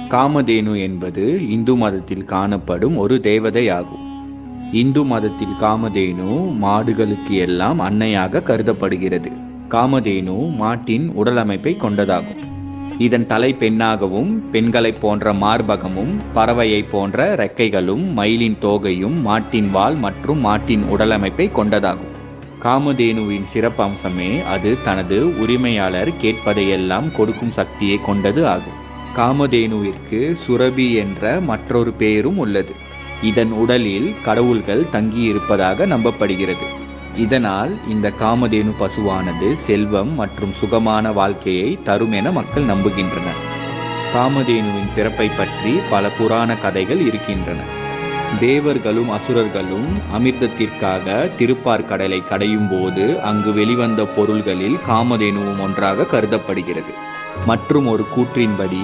காமதேனு என்பது இந்து மதத்தில் காணப்படும் ஒரு தேவதையாகும். இந்து மதத்தில் காமதேனு மாடுகளுக்கு எல்லாம் அன்னையாக கருதப்படுகிறது. காமதேனு மாட்டின் உடலமைப்பை கொண்டதாகும். இதன் தலை பெண்ணாகவும், பெண்களைப் போன்ற மார்பகமும், பறவையை போன்ற இறக்கைகளும், மயிலின் தோகையும், மாட்டின் வால் மற்றும் மாட்டின் உடலமைப்பை கொண்டதாகும். காமதேனுவின் சிறப்பம்சமே அது தனது உரிமையாளர் கேட்பதையெல்லாம் கொடுக்கும் சக்தியை கொண்டது ஆகும். காமதேனுவிற்கு சுரபி என்ற மற்றொரு பெயரும் உள்ளது. இதன் உடலில் கடவுள்கள் தங்கியிருப்பதாக நம்பப்படுகிறது. இதனால் இந்த காமதேனு பசுவானது செல்வம் மற்றும் சுகமான வாழ்க்கையை தரும் என மக்கள் நம்புகின்றனர். காமதேனுவின் பிறப்பை பற்றி பல புராண கதைகள் இருக்கின்றன. தேவர்களும் அசுரர்களும் அமிர்தத்திற்காக திருப்பார் கடலை கடையும் போது அங்கு வெளிவந்த பொருள்களில் காமதேனுவும் ஒன்றாக கருதப்படுகிறது. மற்றும் ஒரு கூற்றின்படி